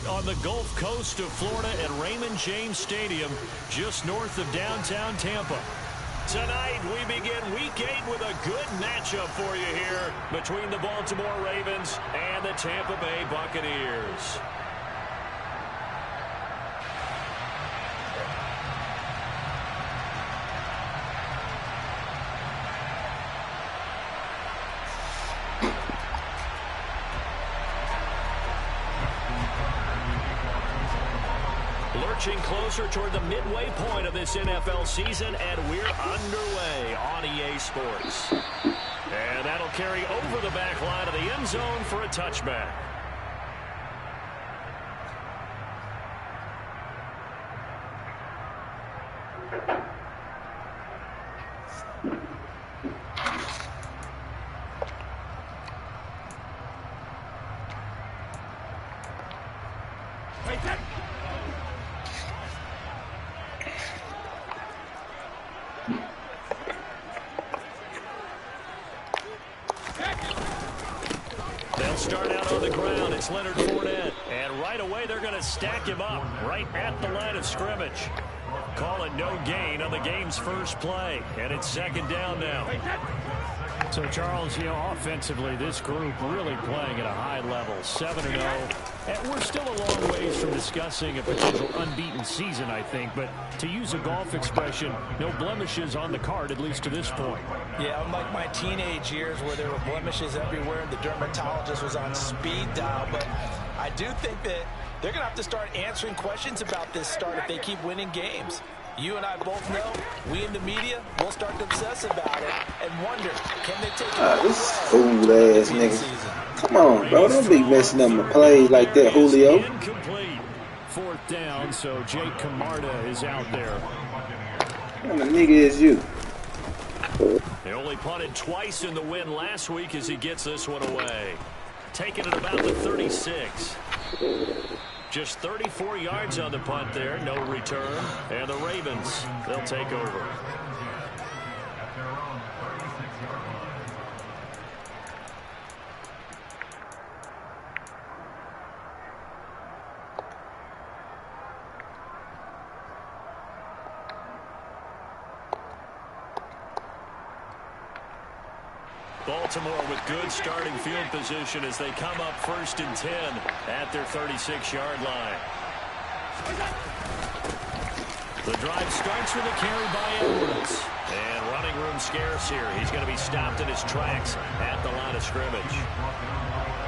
on the Gulf Coast of Florida at Raymond James Stadium, just north of downtown Tampa. Tonight, we begin Week 8 with a good matchup for you here between the Baltimore Ravens and the Tampa Bay Buccaneers. Lurching closer toward the midway point of this NFL season, and we're underway on EA Sports. And that'll carry over the back line of the end zone for a touchback. Start out on the ground. It's Leonard Fournette. And right away, they're going to stack him up right at the line of scrimmage. Call it no gain on the game's first play. And it's second down now. So, Charles, offensively, this group really playing at a high level, 7-0. And we're still a long ways from discussing a potential unbeaten season, I think. But to use a golf expression, no blemishes on the card, at least to this point. Yeah, unlike my teenage years where there were blemishes everywhere and the dermatologist was on speed dial. But I do think that they're going to have to start answering questions about this start if they keep winning games. You and I both know, we in the media, will start to obsess about it and wonder, can they take it this fool-ass nigga. Come on, bro. Don't be messing up my play like that, Julio. Incomplete. Fourth down, so Jake Camarda is out there. What kind of nigga is you? They only punted twice in the win last week as he gets this one away. Taking it about the 36. Just 34 yards on the punt there, no return. And the Ravens, they'll take over. Baltimore with good starting field position as they come up 1st and 10 at their 36-yard line. The drive starts with a carry by Edwards. And running room scarce here. He's going to be stopped in his tracks at the line of scrimmage.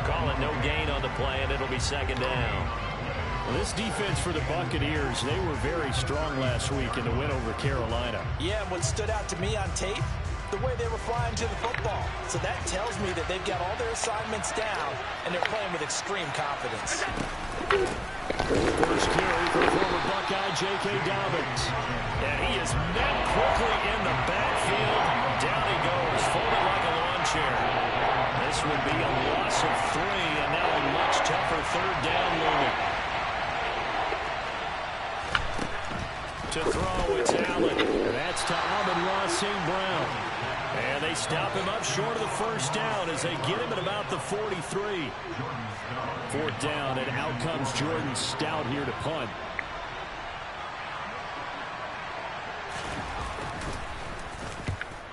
Call it no gain on the play, and it'll be second down. Well, this defense for the Buccaneers, they were very strong last week in the win over Carolina. Yeah, what stood out to me on tape, the way they were flying to the football. So that tells me that they've got all their assignments down, and they're playing with extreme confidence. First carry for former Buckeye J.K. Dobbins. And he is met quickly in the backfield. Down he goes, folded like a lawn chair. This would be a loss of 3, and now a much tougher third down looming. To throw, it's Allen. And that's to Amon-Ra St. Brown. And they stop him up short of the first down as they get him at about the 43. Fourth down, and out comes Jordan Stout here to punt.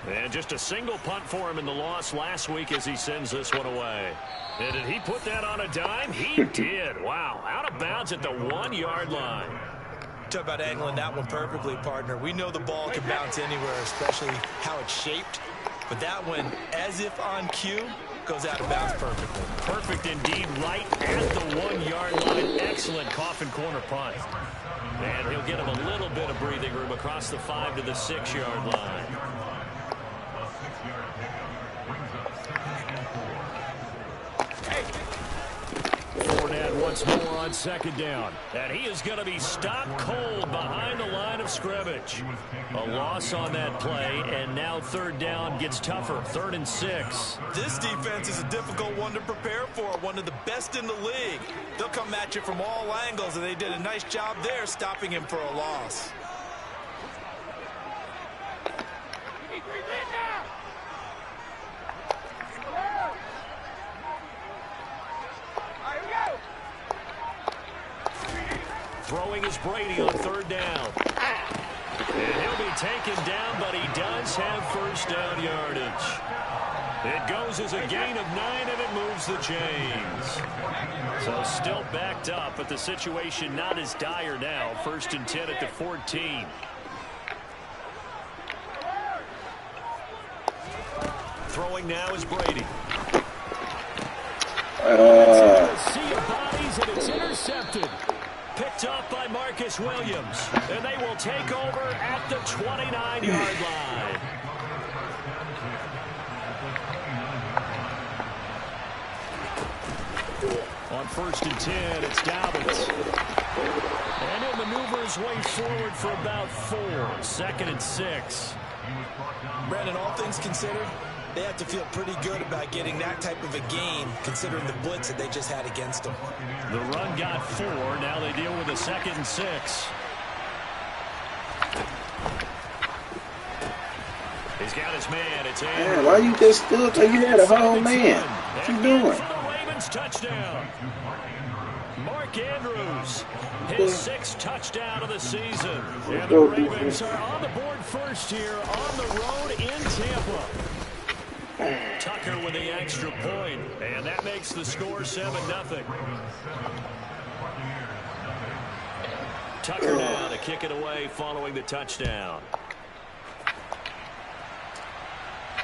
And just a single punt for him in the loss last week as he sends this one away. And did he put that on a dime? He did. Wow. Out of bounds at the 1-yard line. Talk about angling that one perfectly, partner. We know the ball can bounce anywhere, especially how it's shaped. But that one, as if on cue, goes out of bounds perfectly. Perfect indeed, right at the 1-yard line. Excellent coffin corner punt. And he'll get him a little bit of breathing room across the 5 to the 6-yard line. Fournette once more on second down. And he is going to be stopped cold behind the line of scrimmage. A loss on that play, and now third down gets tougher. 3rd and 6. This defense is a difficult one to prepare for, one of the best in the league. They'll come at you from all angles, and they did a nice job there stopping him for a loss. Throwing is Brady on 3rd down. And he'll be taken down, but he does have first down yardage. It goes as a gain of 9, and it moves the chains. So still backed up, but the situation not as dire now. 1st and 10 at the 14. Throwing now is Brady. Sea of bodies, and it's intercepted. Picked up by Marcus Williams. And they will take over at the 29-yard line. On 1st and 10, it's Dobbins. And he'll maneuver his way forward for about 4. 2nd and 6. Brandon, all things considered, they have to feel pretty good about getting that type of a gain, considering the blitz that they just had against them. The run got 4. Now they deal with a 2nd and 6. He's got his man. It's Man, why you just stood like you had a whole man? What you doing? For the Ravens touchdown. Mark Andrews, his 6th touchdown of the season. And the Ravens are on the board first here on the road in Tampa. Tucker with the extra point, and that makes the score 7-0. Tucker now to kick it away following the touchdown.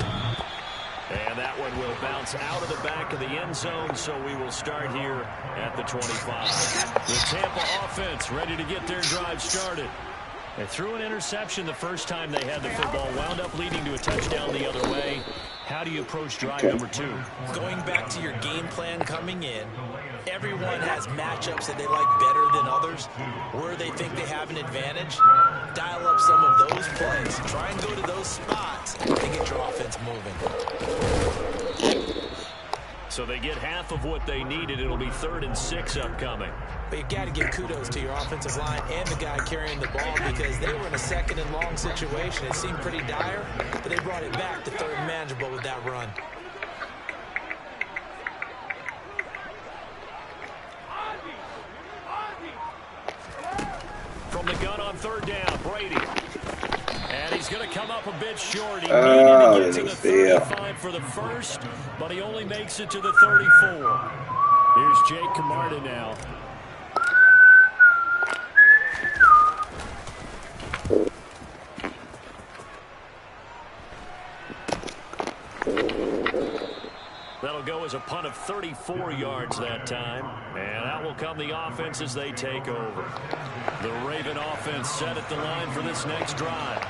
And that one will bounce out of the back of the end zone, so we will start here at the 25. The Tampa offense ready to get their drive started. They threw an interception the first time they had the football, wound up leading to a touchdown the other way. How do you approach drive number 2? Going back to your game plan coming in, everyone has matchups that they like better than others. Where they think they have an advantage, dial up some of those plays. Try and go to those spots and get your offense moving. So they get half of what they needed. It'll be 3rd and 6 upcoming. But you've got to give kudos to your offensive line and the guy carrying the ball, because they were in a 2nd and long situation. It seemed pretty dire, but they brought it back to 3rd and manageable with that run. From the gun on 3rd down, Brady. And he's going to come up a bit short. He needed to get to the 35 for the first, but he only makes it to the 34. Here's Jake Camarda now. That'll go as a punt of 34 yards that time. And out will come the offense as they take over. The Raven offense set at the line for this next drive.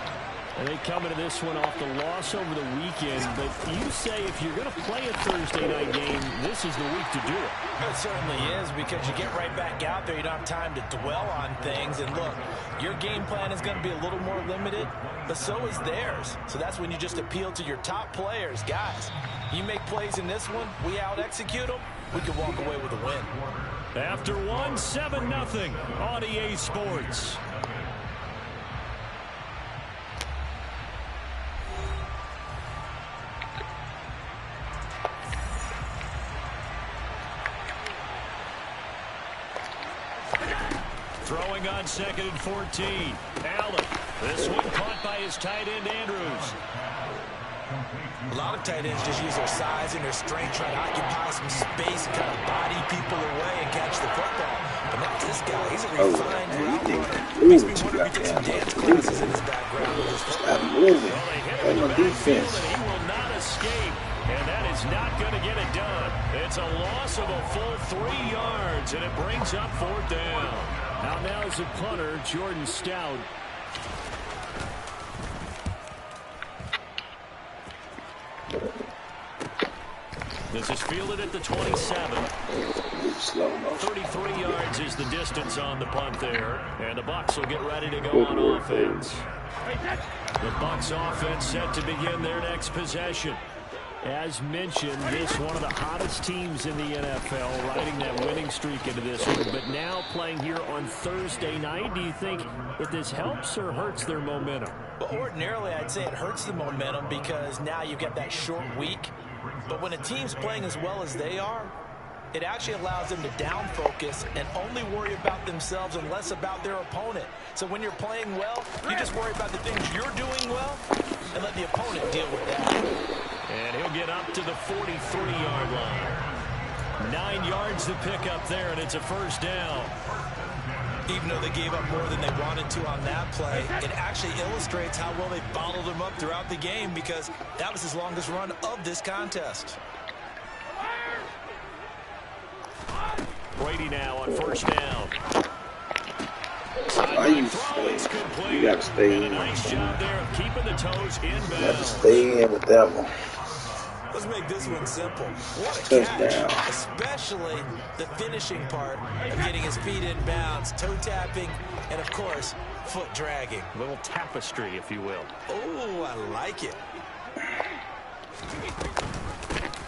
And they come into this one off the loss over the weekend. But you say if you're going to play a Thursday night game, this is the week to do it. It certainly is, because you get right back out there. You don't have time to dwell on things. And look, your game plan is going to be a little more limited, but so is theirs. So that's when you just appeal to your top players. Guys, you make plays in this one, we out-execute them, we can walk away with a win. After one, 7-0 on EA Sports. Throwing on 2nd and 14. Allen. This one caught by his tight end, Andrews. A lot of tight ends just use their size and their strength, try to occupy some space and kind of body people away and catch the football. But not this guy. He's a refined router. Makes me wonder if he took some dance classes in his background with his football. Well, they hit him in the backfield, and he will not escape. And that is not going to get it done. It's a loss of a full 3 yards, and it brings up 4th down. Now is the punter, Jordan Stout. This is fielded at the 27. 33 yards is the distance on the punt there. And the Bucs will get ready to go on offense. The Bucs offense set to begin their next possession. As mentioned, this one of the hottest teams in the NFL, riding that winning streak into this one. But now playing here on Thursday night, do you think that this helps or hurts their momentum? Well, ordinarily, I'd say it hurts the momentum because now you get that short week. But when a team's playing as well as they are, it actually allows them to down focus and only worry about themselves and less about their opponent. So when you're playing well, you just worry about the things you're doing well and let the opponent deal with that. And he'll get up to the 43-yard line. 9 yards to pick up there, and it's a first down. Even though they gave up more than they wanted to on that play, it actually illustrates how well they bottled them up throughout the game, because that was his longest run of this contest. Brady now on first down. You got to stay in. Nice job there of keeping the toes inbound. You got to stay in with that one. Let's make this one simple. What a Touchdown. catch, especially the finishing part of getting his feet in bounds, toe tapping, and of course, foot dragging. A little tapestry, if you will. Oh, I like it.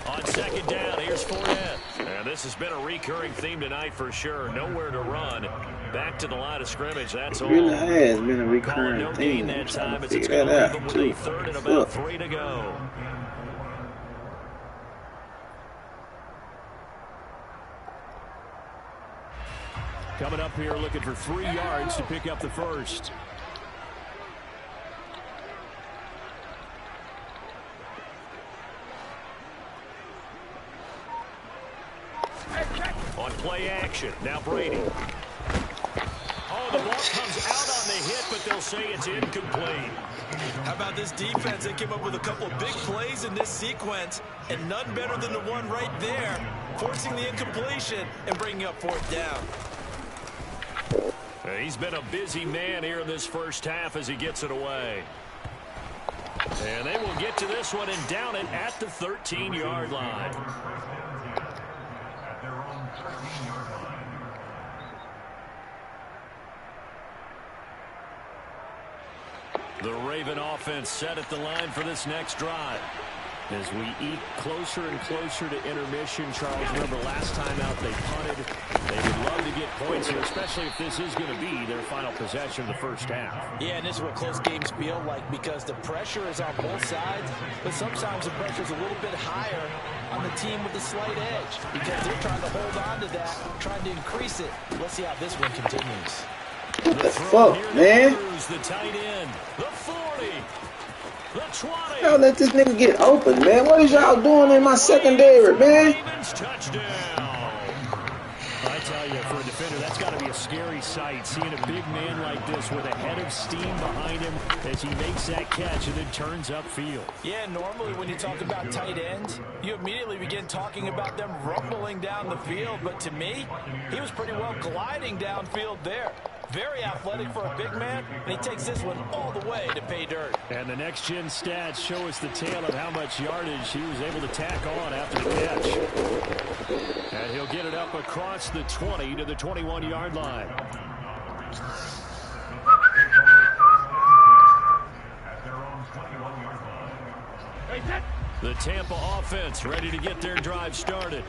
On second down, here's Fournette. And this has been a recurring theme tonight for sure. Nowhere to run. Back to the line of scrimmage, that's all. It really has been a recurring no theme. gain that I'm trying time to as it's figure going that to leave out, them too. with a third and about 3 to go. Coming up here looking for 3 yards to pick up the first. On play action, now Brady. Oh, the ball comes out on the hit, but they'll say it's incomplete. How about this defense? They came up with a couple of big plays in this sequence, and none better than the one right there, forcing the incompletion and bringing up fourth down. He's been a busy man here in this first half as he gets it away. And they will get to this one and down it at the 13-yard line. The Raven offense set at the line for this next drive. As we eat closer and closer to intermission, Charles, remember last time out they punted. They would love to get points here, especially if this is going to be their final possession of the first half. Yeah, and this is what close games feel like, because the pressure is on both sides, but sometimes the pressure is a little bit higher on the team with the slight edge, because they're trying to hold on to that, trying to increase it. Let's see how this one continues. What the fuck, man? The tight end, the 40, the 20. Y'all let this nigga get open, man. What is y'all doing in my secondary, man? Ravens touchdown. I tell you, for a defender, that's got to be a scary sight, seeing a big man like this with a head of steam behind him as he makes that catch and then turns upfield. Yeah, normally when you talk about tight ends, you immediately begin talking about them rumbling down the field, but to me, he was pretty well gliding downfield there. Very athletic for a big man, and he takes this one all the way to pay dirt. And the next-gen stats show us the tale of how much yardage he was able to tack on after the catch. And he'll get it up across the 20 to the 21-yard line. The Tampa offense ready to get their drive started.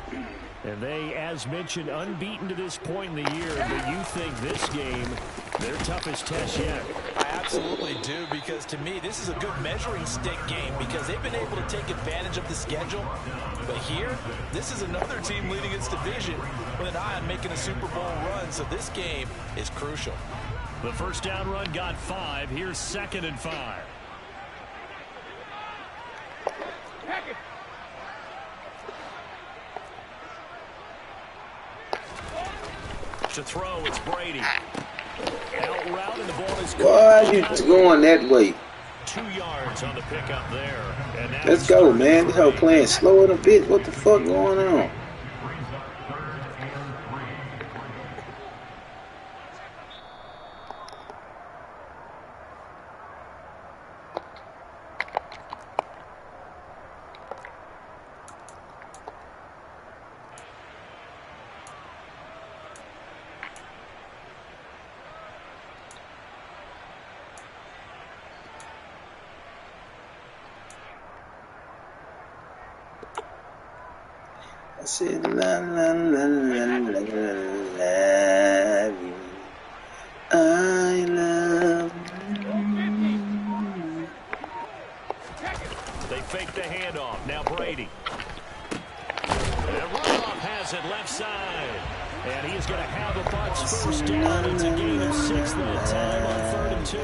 And they, as mentioned, unbeaten to this point in the year. But you think this game, their toughest test yet? I absolutely do, because to me, this is a good measuring stick game, because they've been able to take advantage of the schedule. But here, this is another team leading its division with an eye on making a Super Bowl run. So this game is crucial. The first down run got 5. Here's 2nd and 5. To throw, it's Brady. Out route, and the ball is Why are you going that way? 2 yards on the pickup there. And now Let's go, man. This whole playing slow in a bit. What the fuck going on? I said, la la la la la la, love you. I love you. They fake the handoff. Now Brady. And Rudolph has it left side. And he's going to have a Bucs first down. It's a gain of 6 that time on 3rd and 2.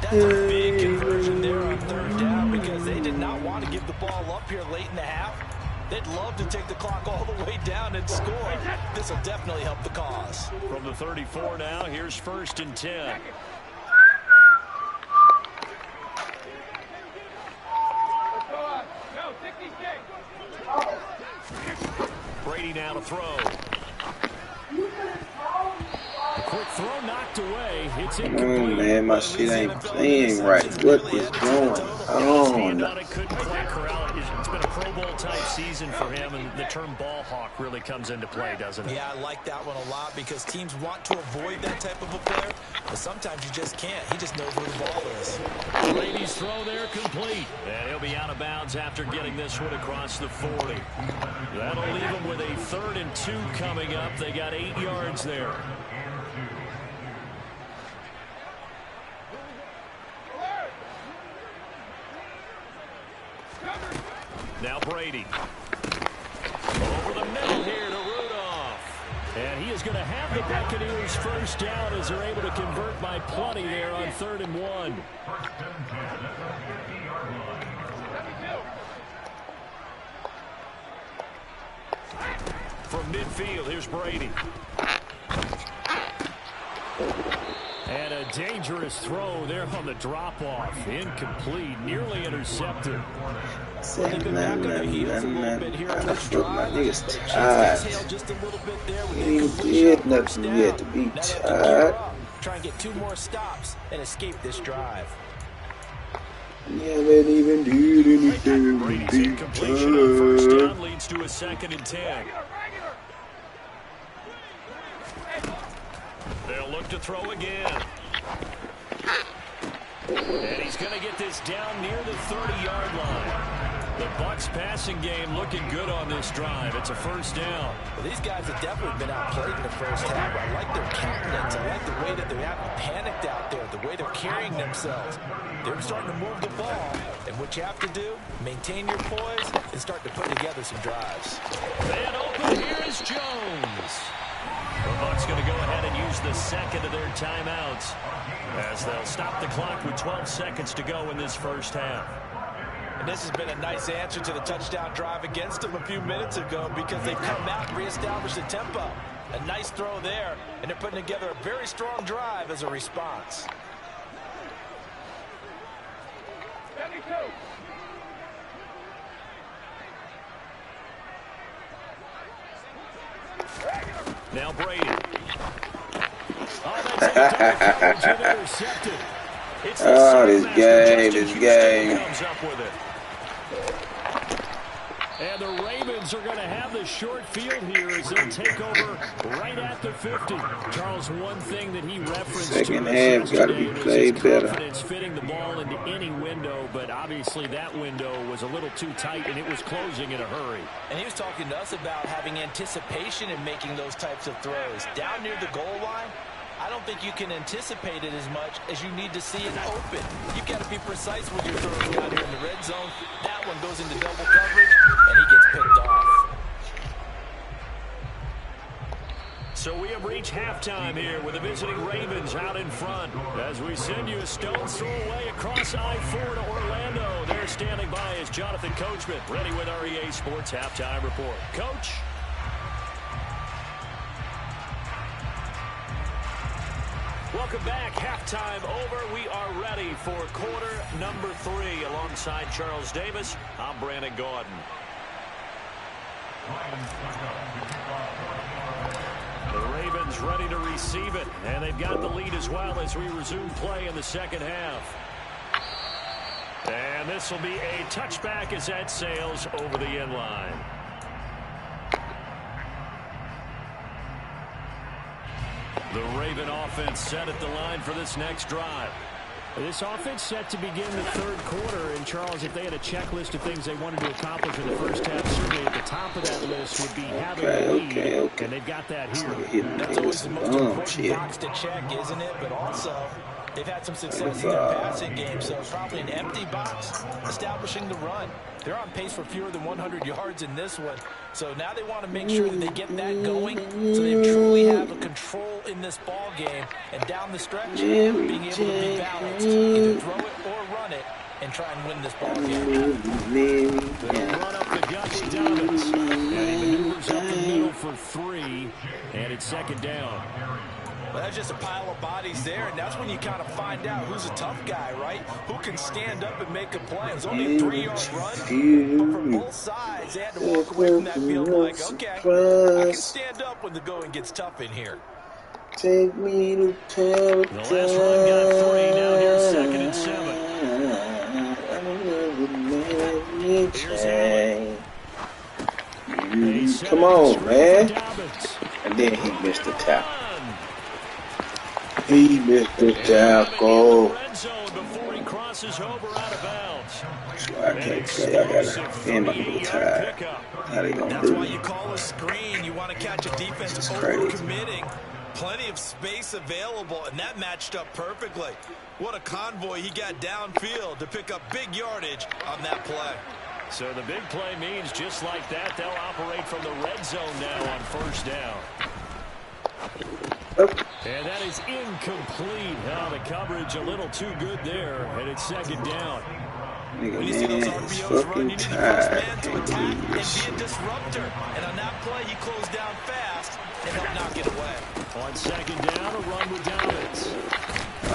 That's a big conversion there on 3rd down because they did not want to give the ball up here late in the half. They'd love to take the clock all the way down and score. This will definitely help the cause. From the 34 now, here's 1st and 10. Brady now to throw. A quick throw knocked away. It's Oh incomplete. man, my shit ain't playing right. What is going on? Couldn't quite corral it. It's been a Pro Bowl type season for him, and the term ball hawk really comes into play, doesn't it? Yeah, I like that one a lot because teams want to avoid that type of a player, but sometimes you just can't. He just knows where the ball is. Brady's throw there complete. And he'll be out of bounds after getting this one across the 40. That'll leave him with a 3rd and 2 coming up. They got 8 yards there. Now Brady. Over the middle here to Rudolph. And he is going to have the Buccaneers first down as they're able to convert by plenty there on 3rd and 1. From midfield, here's Brady. And a dangerous throw there on the drop-off. Incomplete, nearly intercepted. They've been back on their heels a little bit here on this drive. My niggas tired. Just a little bit there with He ain't did nothing yet to be tired. Try and get 2 more stops and escape this drive. Yeah, they didn't even do anything. Brady's incompletion on first down leads to a 2nd and 10. They'll look to throw again. And he's going to get this down near the 30-yard line. The Bucs passing game looking good on this drive. It's a first down. Well, these guys have definitely been outplayed in the first half. I like their countenance. I like the way that they haven't panicked out there, the way they're carrying themselves. They're starting to move the ball. And what you have to do, maintain your poise and start to put together some drives. And open here is Jones. The Bucs going to go ahead and use the 2nd of their timeouts as they'll stop the clock with 12 seconds to go in this first half. And this has been a nice answer to the touchdown drive against them a few minutes ago because they've come out and reestablished the tempo. A nice throw there, and they're putting together a very strong drive as a response. Now Brady. Oh, that's intercepted. Oh, this game. Comes up with it. And the Ravens are going to have the short field here as they take over right at the 50. Charles, one thing that he referenced Second half got to be played better. Confidence fitting the ball into any window, but obviously that window was a little too tight and it was closing in a hurry. And he was talking to us about having anticipation in making those types of throws. Down near the goal line, I don't think you can anticipate it as much as you need to see it open. You've got to be precise with your throws down here in the red zone. That one goes into double coverage, and he gets picked off. So we have reached halftime here with the visiting Ravens out in front. As we send you a stone's throw away across I-4 to Orlando. There standing by is Jonathan Coachman, ready with REA Sports Halftime Report. Coach? Welcome back. Halftime over. We are ready for quarter number 3. Alongside Charles Davis, I'm Brandon Gordon. The Ravens ready to receive it, and they've got the lead as well as we resume play in the second half. And this will be a touchback as that sails over the end line. The Raven offense set at the line for this next drive. This offense set to begin the third quarter. And, Charles, if they had a checklist of things they wanted to accomplish in the first half, certainly at the top of that list would be having a lead. And they've got that here. That's always the most important box to check, isn't it? But also, They've had some success in their passing game, so probably an empty box establishing the run. They're on pace for fewer than 100 yards in this one. So now they want to make sure that they get that going so they truly have a control in this ball game. And down the stretch, being able to be balanced, either throw it or run it, and try and win this ball game. They'll run up the gut to Dobbins. And he maneuvers up the middle for 3, and it's second down. Well, that's just a pile of bodies there, and that's when you kind of find out who's a tough guy, right? Who can stand up and make a play. It was only a 3-yard run, but from both sides, they had to walk away from that field like, okay, I can stand up when the going gets tough in here. Take me to paradise. The last run got 3, now here's 2nd and 7. Here's Allen. Come on, man. And then he missed the tackle. He missed the tackle. So I can't say I gotta damn, I'm getting tired. How they gonna That's do why it? you call a screen. You want to catch a defense over-committing. Plenty of space available, and that matched up perfectly. What a convoy he got downfield to pick up big yardage on that play. So the big play means just like that, they'll operate from the red zone now on first down. And that is incomplete. Oh, the coverage a little too good there, and it's second down. When you see those RPOs run, you need the first man to attack and be a disruptor. And on that play, he closed down fast and helped knock it away. On second down, a run with Dobbins.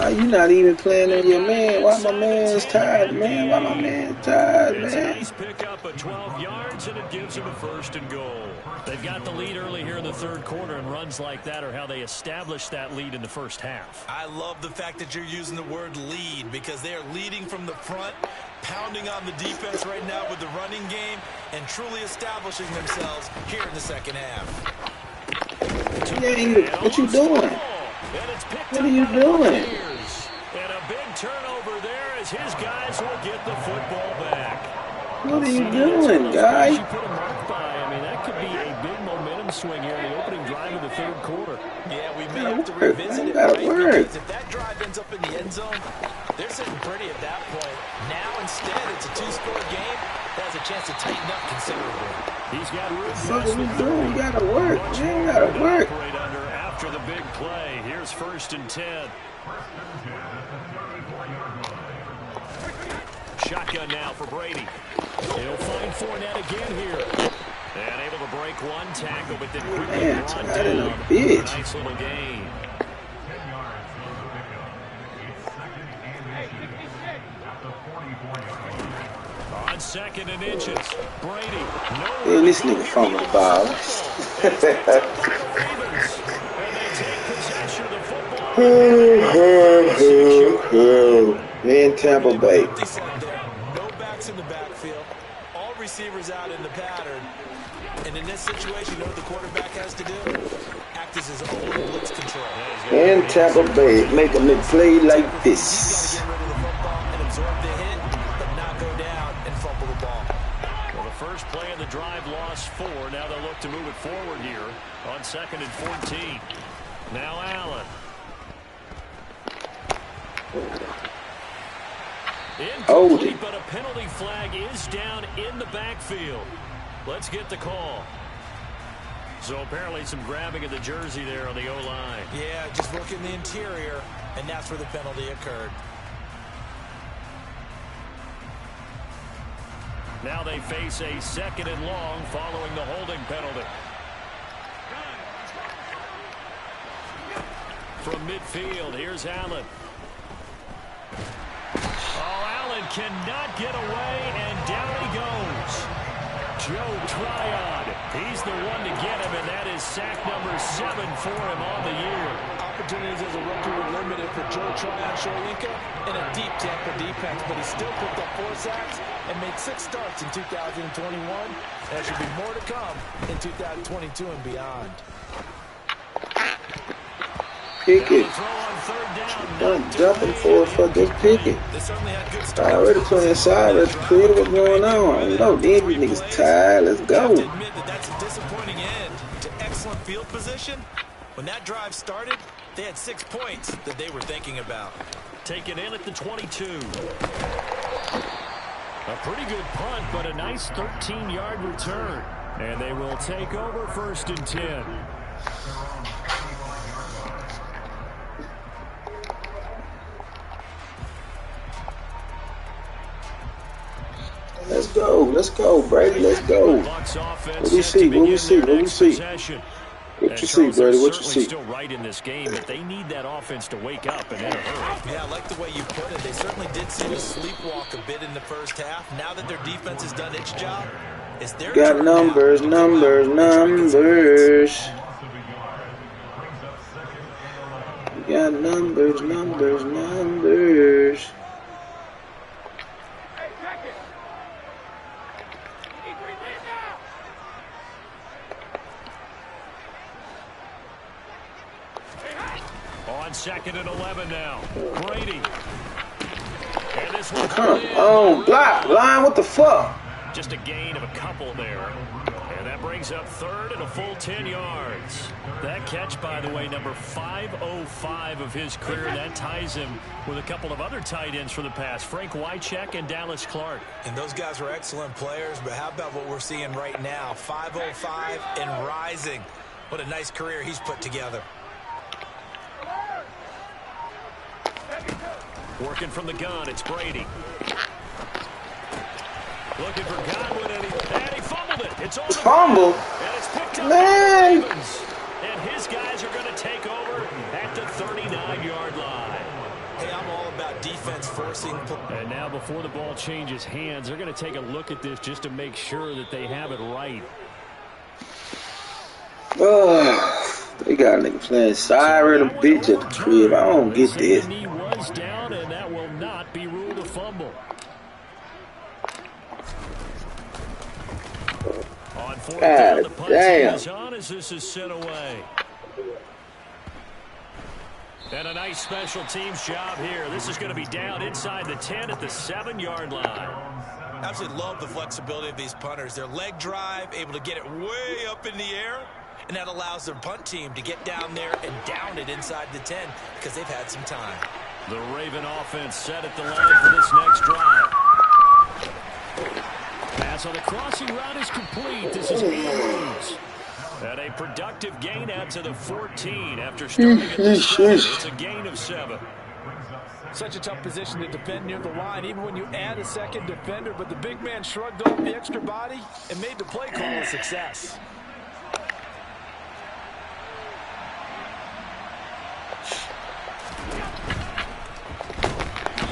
You not even playing on your man. Why my man's tired, man? Why my man's tired, It's man? a nice pickup of 12 yards, and it gives him a 1st and goal. They've got the lead early here in the third quarter, and runs like that are how they establish that lead in the first half. I love the fact that you're using the word lead because they are leading from the front, pounding on the defense right now with the running game, and truly establishing themselves here in the second half. Yeah, what you doing? What are you doing? And a big turnover there as his guys will get the football back. What are you doing, guy? You put a mark by. I mean, that could be a big momentum swing here in the opening drive of the third quarter. Yeah, we may have to revisit it, right? Because if that drive ends up in the end zone, they're sitting pretty at that point. Now, instead, it's a 2-score game that has a chance to tighten up considerably. He's got room. What are we doing? You gotta work, man. You gotta work. After the big play, here's 1st and 10. Shotgun now for Brady. He'll find Fournette again here. And able to break one tackle, but then quickly brought down. Nice little gain. On 2nd and inches, Brady. Man, this nigga from the ball. Man, Tampa Bay. No backs in the backfield. All receivers out in the pattern. And in this situation, you know what the quarterback has to do? Act as his own blitz control. And Tampa Bay making me play like this. He's got to get rid of the football and absorb the hit, but not go down and fumble the ball. Well, the first play of the drive lost 4. Now they'll look to move it forward here on 2nd and 14. Now Allen. Incomplete, but a penalty flag is down in the backfield. Let's get the call. So apparently some grabbing of the jersey there on the O-line. Yeah, just working the interior, and that's where the penalty occurred. Now they face a 2nd and long following the holding penalty. From midfield, here's Allen. Oh, Allen cannot get away, and down he goes. Joe Tryon, he's the one to get him, and that is sack number 7 for him on the year. Opportunities as a rookie were limited for Joe Tryon Shoyinka in a deep Tampa defense, but he still picked up 4 sacks and made 6 starts in 2021. There should be more to come in 2022 and beyond. Pickett. Done dumping for this Pickett. I already playing side. Let's create what's going on. You know, these niggas tired. Let's go. Admit that that's a disappointing end to excellent field position. When that drive started, they had 6 points that they were thinking about. taken in at the 22. A pretty good punt, but a nice 13-yard return. And they will take over 1st and 10. Let's go, Brady. Let's go. What do you see? What do you see? What do you see? What you see, Brady? What you see? Still right in this game, but they need that offense to wake up and in a hurry. Yeah, I like the way you put it. They certainly did seem to sleepwalk a bit in the first half. Now that their defense has done its job, it's their turn. Got numbers. Got numbers. On 2nd and 11 now. Brady. And this one. Come on, block. Line, what the fuck? Just a gain of a couple there. And that brings up 3rd and a full 10 yards. That catch, by the way, number 505 of his career. That ties him with a couple of other tight ends for the past. Frank Wycheck and Dallas Clark. And those guys were excellent players, but how about what we're seeing right now? 505 and rising. What a nice career he's put together. Working from the gun, it's Brady. Looking for Godwin, and he fumbled it. It's on the fumble. And it's picked up Man. by the Ravens. And his guys are going to take over at the 39-yard line. Hey, I'm all about defense forcing. And now before the ball changes hands, they're going to take a look at this just to make sure that they have it right. They got a nigga playing siren, a bitch at the crib. I don't get this. He was down, and that will not be ruled a fumble. On 4th down, the punt is on as this is sent away. And a nice special teams job here. This is going to be down inside the 10 at the 7-yard line. Absolutely love the flexibility of these punters. Their leg drive, able to get it way up in the air. And that allows their punt team to get down there and down it inside the 10 because they've had some time. The Raven offense set at the line for this next drive. Pass on the crossing route is complete. This is Andrews. And a productive gain out to the 14 after starting at the 7. It's a gain of 7. Such a tough position to defend near the line, even when you add a second defender. But the big man shrugged off the extra body and made the play call a success.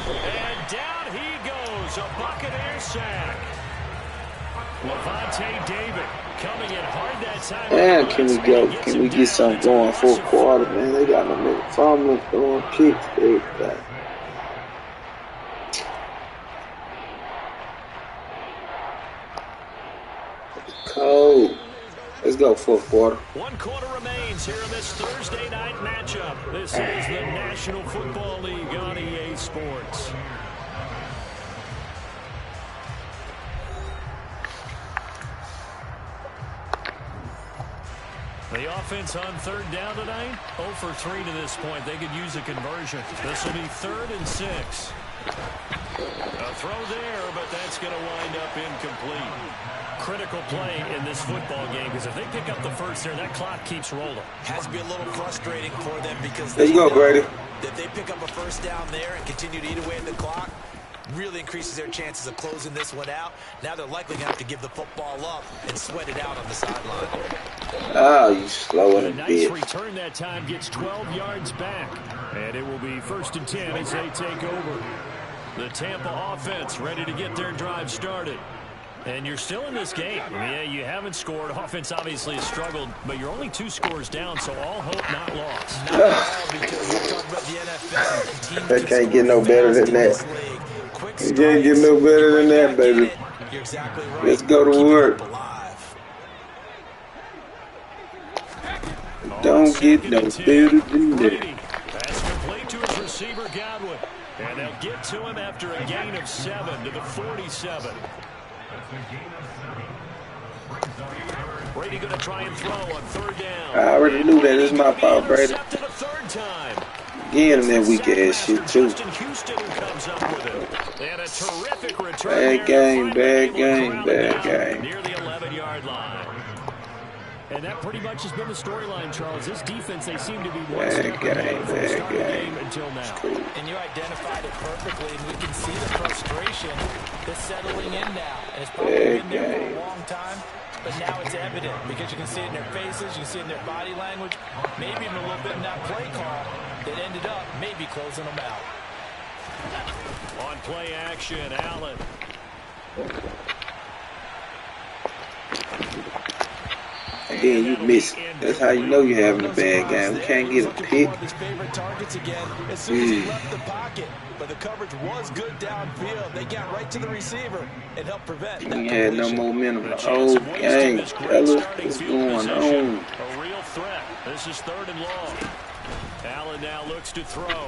And down he goes, a Buccaneer sack. Levante David coming in hard that time. Man, can we get something going 4th quarter, man? They got no nigga fumbling, throwing kicks, everything. Cold. Let's go 4th quarter. 1 quarter remains here in this Thursday night matchup. This is the National Football League on EA Sports. The offense on 3rd down tonight, 0 for 3 to this point. They could use a conversion. This will be 3rd and 6. A throw there, but that's going to wind up incomplete. Critical play in this football game because if they pick up the first there, that clock keeps rolling. Has to be a little frustrating for them because there you go, Brady. If they pick up a first down there and continue to eat away at the clock, really increases their chances of closing this one out. Now they're likely going to have to give the football up and sweat it out on the sideline. Oh, you slow in a nice bit. Return that time gets 12 yards back. And it will be 1st and 10 as they take over. The Tampa offense ready to get their drive started. And you're still in this game. Yeah, you haven't scored. Offense obviously has struggled, but you're only 2 scores down, so all hope not lost. Not at all, because we're talking about the NFL. They can't get no better than that. You can't get no better than that, baby. You're exactly right. Let's go to work. Don't get no better than that. Pass complete to his receiver, Godwin. And they'll get to him after a gain of 7 to the 47. Brady going to try and throw on third down. I already knew that. It's my fault, Brady. Intercepted a third time. Again, that weak ass shit too. Houston who comes up with it. And a terrific return. Bad game, bad game, bad game. Near the 11-yard line. And that pretty much has been the storyline, Charles. This defense, they seem to be bad game until now. Cool. And you identified it perfectly, and we can see the frustration that's settling in now. And it's probably been there for a long time, but now it's evident because you can see it in their faces, you can see it in their body language, maybe even a little bit in that play call that ended up maybe closing them out. On play action, Allen. And then you miss it. That's how you know you're having a bad game. We can't get a pick. As soon as he left the pocket, but the coverage was good downfield. They got right to the receiver and helped prevent that. We had no momentum the whole game, fella. What's going on? A real threat. This is third and long. Allen now looks to throw.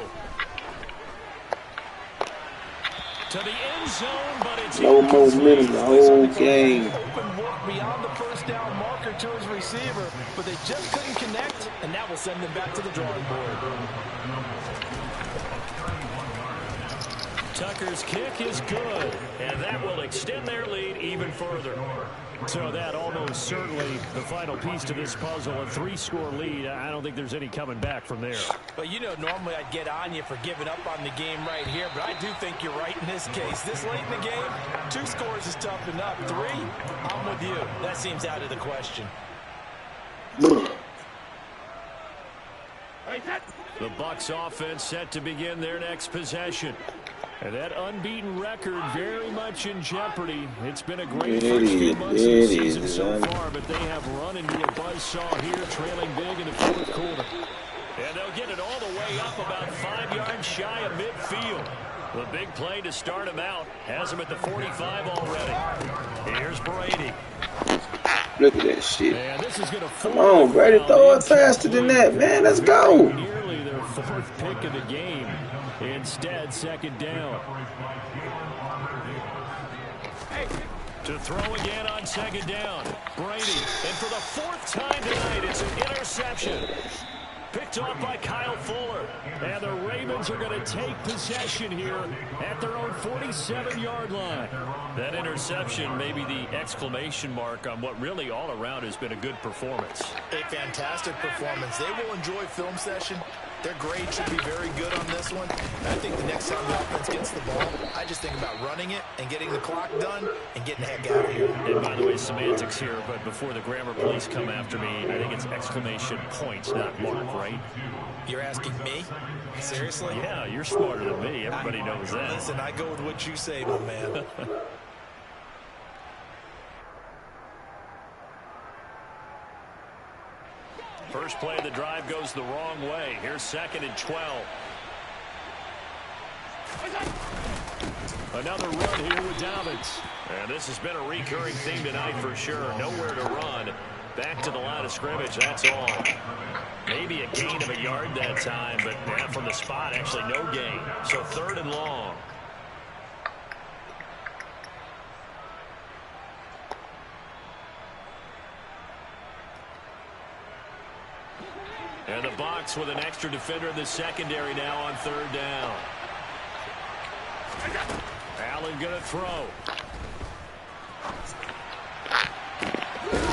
To the end zone, but it's no momentum the whole game. Open look beyond the first down marker to his receiver, but they just couldn't connect, and that will send them back to the drawing board. Tucker's kick is good, and that will extend their lead even further. So that almost certainly the final piece to this puzzle, a 3-score lead. I don't think there's any coming back from there. But you know, normally I'd get on you for giving up on the game right here, but I do think you're right in this case. This late in the game, 2 scores is tough enough. 3, I'm with you. That seems out of the question. The Bucs offense set to begin their next possession. And that unbeaten record very much in jeopardy. It's been a great first few months of the season so far, but they have run into a buzzsaw here, trailing big in the fourth quarter. And they'll get it all the way up about 5 yards shy of midfield. The big play to start him out has him at the 45 already. Here's Brady. Look at that shit. And this is gonna come on, Brady, throw it faster than that, man. Let's go. Nearly their 4th pick of the game. Instead, second down. To throw again on second down. Brady. And for the 4th time tonight, it's an interception. Picked off by Kyle Fuller. And the Ravens are going to take possession here at their own 47-yard line. That interception may be the exclamation mark on what really all around has been a good performance. A fantastic performance. They will enjoy film session. Their grade should be very good on this one. I think the next time the offense gets the ball, I just think about running it and getting the clock done and getting the heck out of here. And by the way, semantics here, but before the grammar police come after me, I think it's exclamation points, not mark, right? You're asking me? Seriously? Yeah, you're smarter than me. Everybody knows that. Listen, I go with what you say, my man. First play of the drive goes the wrong way. Here's 2nd and 12. Another run here with Dobbins. And this has been a recurring theme tonight for sure. Nowhere to run. Back to the line of scrimmage, that's all. Maybe a gain of a yard that time, but from the spot, actually no gain. So 3rd and long. And the Bucs with an extra defender in the secondary now on 3rd down. Allen going to throw.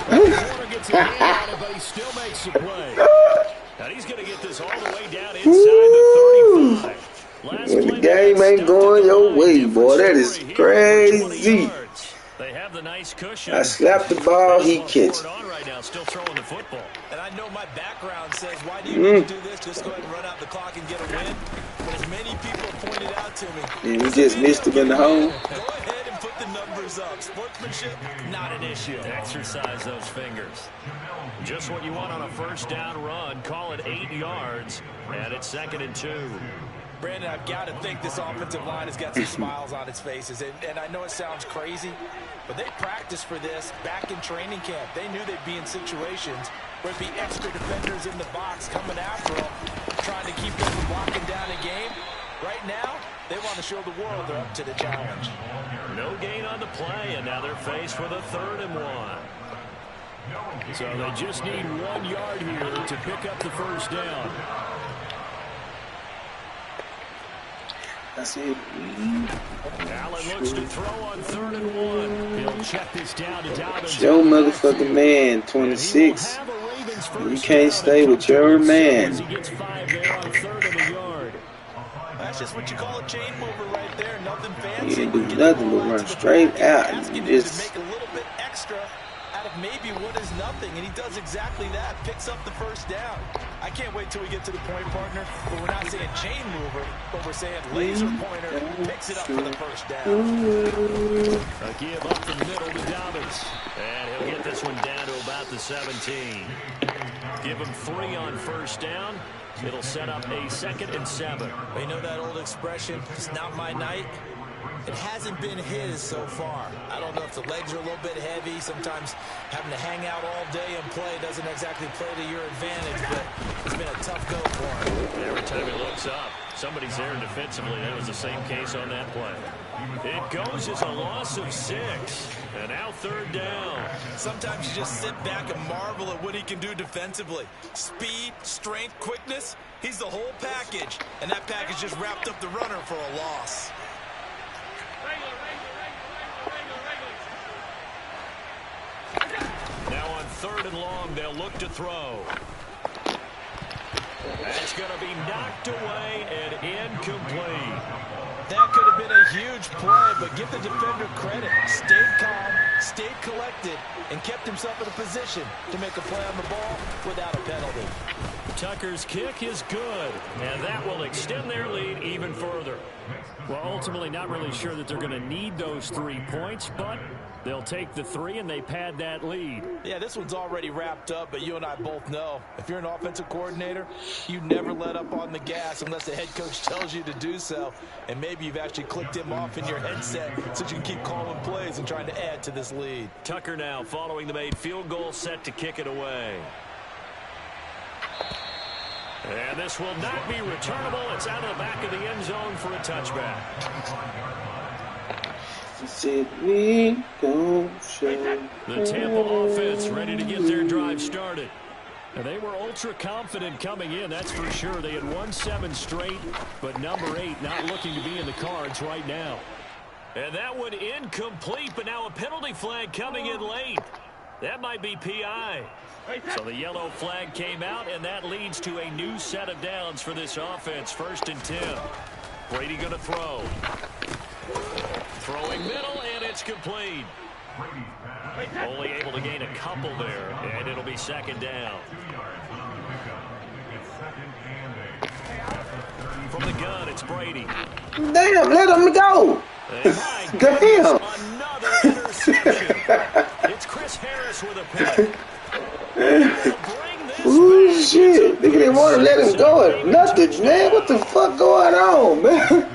Corner gets a hand on it, but he still makes the play. And he's going to get this all the way down inside the 35. When the game ain't going your way, boy, that is crazy. They have the nice cushion. I slapped the ball, he catches. Right now, still throwing the football. And I know my background says, why do you do this? Just go ahead and run out the clock and get a win. But as many people pointed out to me, and we just missed him in the hole. Go ahead and put the numbers up. Sportsmanship, not an issue. Exercise those fingers. Just what you want on a first down run. Call it 8 yards. And it's 2nd and 2. Brandon, I've got to think this offensive line has got some smiles on its faces. And I know it sounds crazy, but they practiced for this back in training camp. They knew they'd be in situations where it'd be extra defenders in the box coming after them, trying to keep them from locking down a game. Right now, they want to show the world they're up to the challenge. No gain on the play, and now they're faced with a 3rd and 1. So they just need 1 yard here to pick up the first down. That's it. Allen looks to throw on 3rd and 1. He'll check this down to Dobbins. Your motherfucking man, 26. You can't stay with your man. He gets 5 there on 3rd and a yard. That's just what you call a chain mover right there. Nothing fancy. You didn't do nothing but run straight out. You just make a little bit extra out of maybe what is nothing, and he does exactly that. Picks up the first down. I can't wait till we get to the point, partner, but we're not saying chain mover, but we're saying laser pointer picks it up for the first down. A give up the middle to Dobbins, and he'll get this one down to about the 17. Give him 3 on first down. It'll set up a 2nd and 7. You know that old expression, it's not my night? It hasn't been his so far. I don't know if the legs are a little bit heavy. Sometimes having to hang out all day and play doesn't exactly play to your advantage, but it's been a tough go for him. Every time he looks up, somebody's there defensively. That was the same case on that play. It goes as a loss of 6. And now 3rd down. Sometimes you just sit back and marvel at what he can do defensively. Speed, strength, quickness. He's the whole package. And that package just wrapped up the runner for a loss. Now on 3rd and long, they'll look to throw. That's going to be knocked away and incomplete. That could have been a huge play, but give the defender credit. Stayed calm, stayed collected, and kept himself in a position to make a play on the ball without a penalty. Tucker's kick is good, and that will extend their lead even further. Well, ultimately not really sure that they're going to need those 3 points, but they'll take the 3 and they pad that lead. Yeah, this one's already wrapped up, but you and I both know if you're an offensive coordinator, you never let up on the gas unless the head coach tells you to do so. And maybe you've actually clicked him off in your headset so you can keep calling plays and trying to add to this lead. Tucker now following the made field goal, set to kick it away. And this will not be returnable. It's out of the back of the end zone for a touchback. The Tampa offense ready to get their drive started. And they were ultra confident coming in, that's for sure. They had won 7 straight, but number 8 not looking to be in the cards right now. And that one incomplete, but now a penalty flag coming in late. That might be PI. So the yellow flag came out, and that leads to a new set of downs for this offense. 1st and 10. Brady going to throw. Throwing middle, and it's complete. Only able to gain a couple there, and it'll be 2nd down. From the gun, it's Brady. Damn, let him go. Damn. Another interception. It's Chris Harris with a pick. Ooh, shit. Nigga didn't want to let him go. Nothing, man. What the fuck going on, man?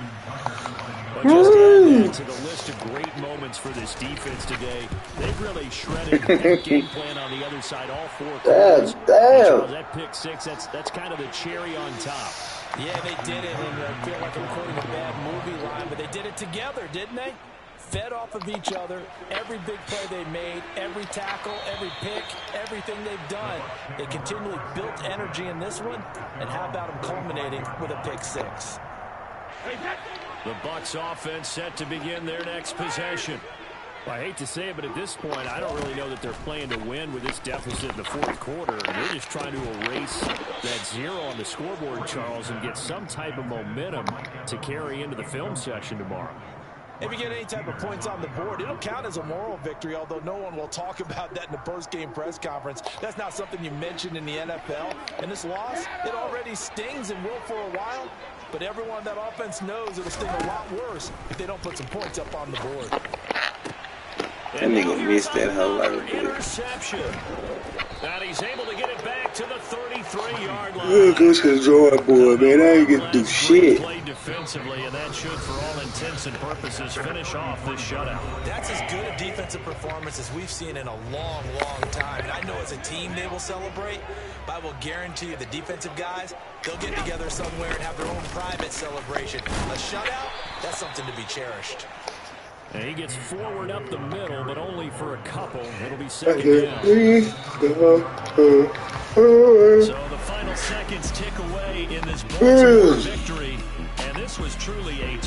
Just add that to the list of great moments for this defense today. They've really shredded that game plan on the other side, all 4 quarters. Damn. That pick 6, that's kind of the cherry on top. Yeah, they did it, and I feel like I'm quoting a bad movie line, but they did it together, didn't they? Fed off of each other, every big play they made, every tackle, every pick, everything they've done. They continually built energy in this one, and how about them culminating with a pick 6? The Bucs offense set to begin their next possession. Well, I hate to say it, but at this point, I don't really know that they're playing to win with this deficit in the 4th quarter. They're just trying to erase that 0 on the scoreboard, Charles, and get some type of momentum to carry into the film session tomorrow. If you get any type of points on the board, it'll count as a moral victory, although no one will talk about that in the post-game press conference. That's not something you mentioned in the NFL. And this loss, it already stings and will for a while, but everyone on that offense knows it'll sting a lot worse if they don't put some points up on the board. That nigga missed that whole lot of interception. And he's able to get it back to the 33-yard line. Look, this is joy, boy, man. I ain't get to do shit. Played defensively, and that should, for all intents and purposes, finish off this shutout. That's as good a defensive performance as we've seen in a long, long time. And I know as a team they will celebrate, but I will guarantee you the defensive guys, they'll get together somewhere and have their own private celebration. A shutout, that's something to be cherished. And he gets forward up the middle, but only for a couple. It'll be second down. So the final seconds tick away in this Baltimore victory. And this was truly a